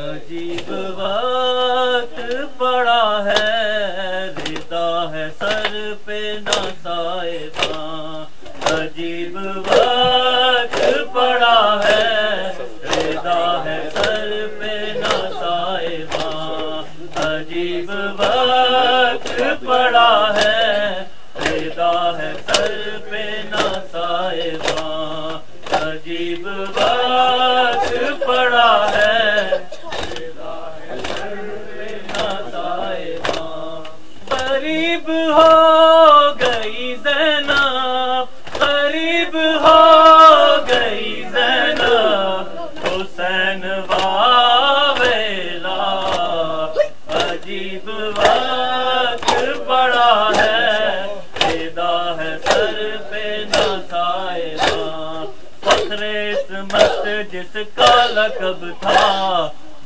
अजीब वक्त पड़ा है, रिदा है सर पे ना साहिबा। अजीब वक्त पड़ा है, रिदा है सर पे ना साहिबा। अजीब वक्त पड़ा है, रिदा है सर पे ना साहिबा। अजीब वक्त पड़ा है, रिदा है सर पे ना साहिबा। गरीब हो गई ज़ैनब, गरीब हो गई ज़ैनब, हुसैन वावेला। अजीब वक्त पड़ा है, रिदा है सर पे ना साहिबा। फख्रे इस्मत जिसका लक़ब था,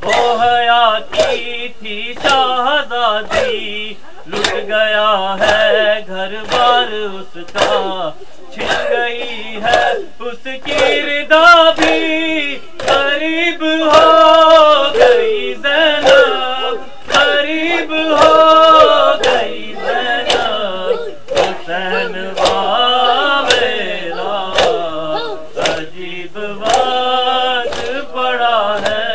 वो हया की थी शाहज़ादी। लुट गया है घर बार उसका, छिन गई है उसकी रिदा भी। गरीब हो गई ज़ैनब, गरीब हो गई ज़ैनब, हुसैन वावेला। अजीब वक्त पड़ा है,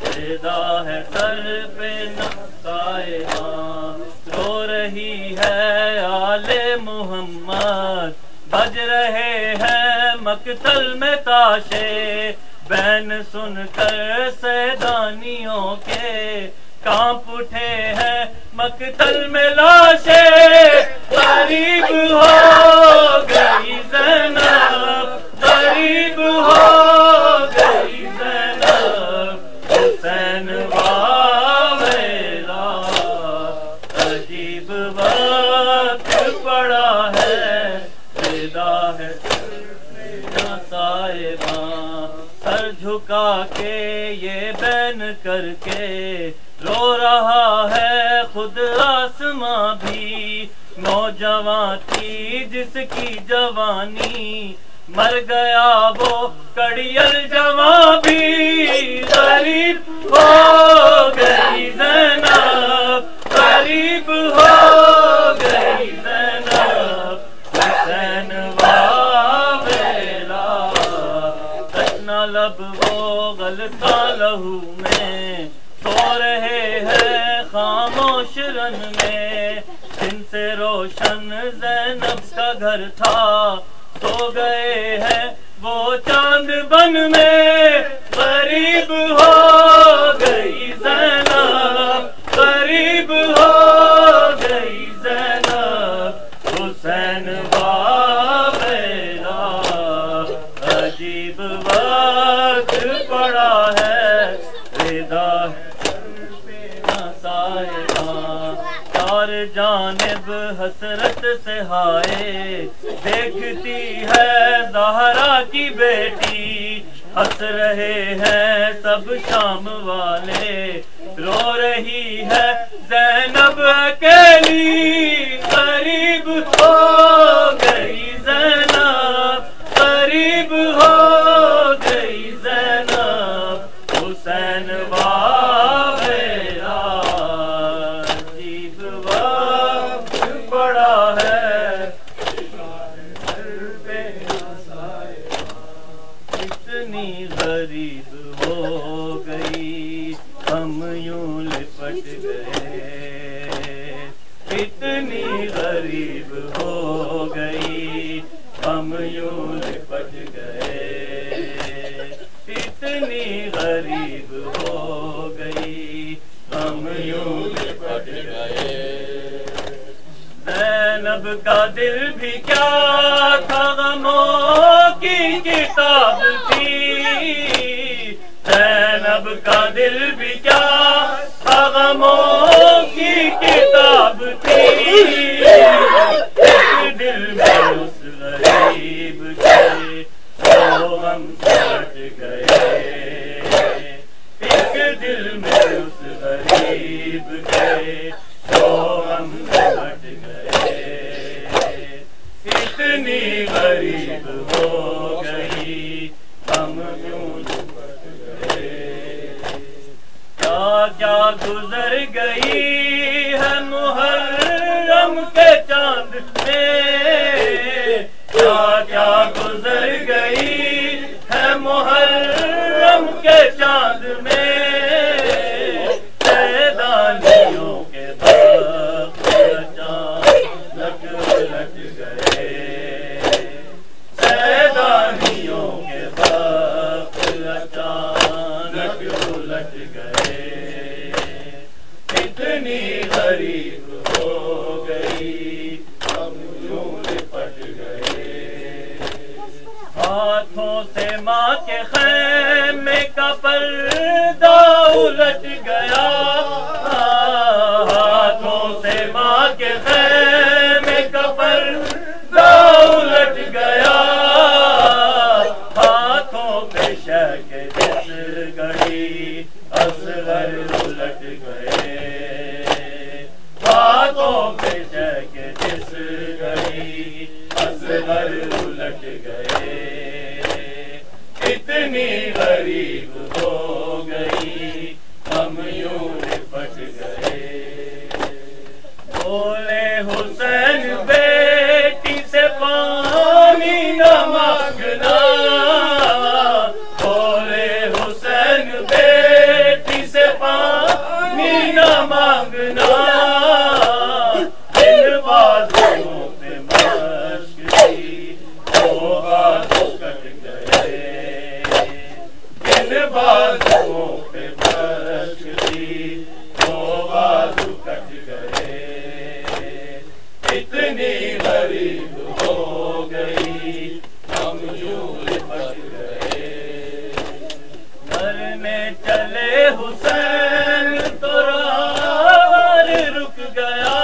रिदा है सर पे ना साहिबा। रो रही है आले मोहम्मद, बज रहे हैं मकतल में ताशे। बैन सुनकर सैदानियों के, कांप उठे हैं मकतल में लाशे। गरीब हो गई ज़ैनब, गरीब हो गई ज़ैनब, हुसैन वावेला। अजीब वक्त पड़ा है, रिदा है ना साहिबा। सर झुका के ये बैन करके, रो रहा है खुद आसमां भी। नौजवां थी जिसकी जवानी, मर गया वो कड़ियल जवां भी। गरीब हो गई ज़ैनब, गरीब हो गई ज़ैनब, हुसैन वावेला। तशना लब वो गलता लहू में, सो रहे हैं खामोश रन में। जिनसे रोशन ज़ैनब का घर था, सो गए हैं वो चांद बन में। गरीब हो गई ज़ैनब, गरीब हो गई ज़ैनब, हुसैन वावेला। अजीब वक्त पड़ा है, रिदा है चार जानिब हसरत से हाय, देखती है ज़हरा की बेटी। हंस रहे हैं सब शाम वाले, रो रही है ज़ैनब अकेली। गरीब हो गई ज़ैनब, गरीब हो गई ज़ैनब, हुसैन वावेला। अजीब वक्त पड़ा है, इतनी गरीब हो गई हम यूं लिपट गए। इतनी गरीब हो गई हम यूं लिपट गए। इतनी गरीब हो गई हम यूं लिपट गए। ज़ैनब का दिल भी क्या था, गमों की किताब थी। ज़ैनब का दिल भी क्या था, गमों की किताब थी। एक दिल में उस गरीब के दो गम सट गए। एक दिल में उस गरीब के दो गम सट गए। इतनी गरीब हो गई हम यूं लिपट गए। क्या गुजर गई है मुहर्रम के चांद में, क्या गुजर गई है मुहर्रम के चांद में, सैदानियों के वक्त अचानक उलट गए, सैदानियों के वक्त अचानक उलट गए, इतनी गरीब हो गई हम यूं लिपट गए, हाथों से माँ के खैमे का पर्दा उलट गया, हाथों से माँ के खैमे का पर्दा उलट गया, हाथों पे शक जिस घड़ी असगर उलट गए, हाथों पे शक जिस घड़ी असगर उलट गए, इतनी गरीब हो गई हम यूं लिपट गए। बोले हुसैन बेटी से पानी न मांगना, बोले हुसैन बेटी से पानी न मांगना, इन बातों पे मश्क थी वो बातों कट गए, इन बातों पे मश्क थी वो बातों कट गए, इतनी गरीब हो गई हम यूं लिपट गए, मरने चले हुसैन तो राह रुक गया,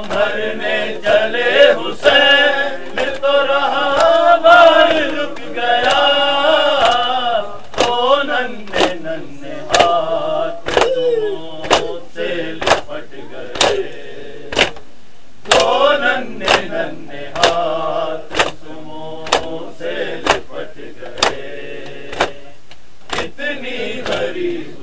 मरने चले हुसैन तो राह रुक गया, तो नन्हे नन्हे हाथ से लिपट गए, तो नन्हे नन्हे हाथ से लिपट गए, इतनी गरीब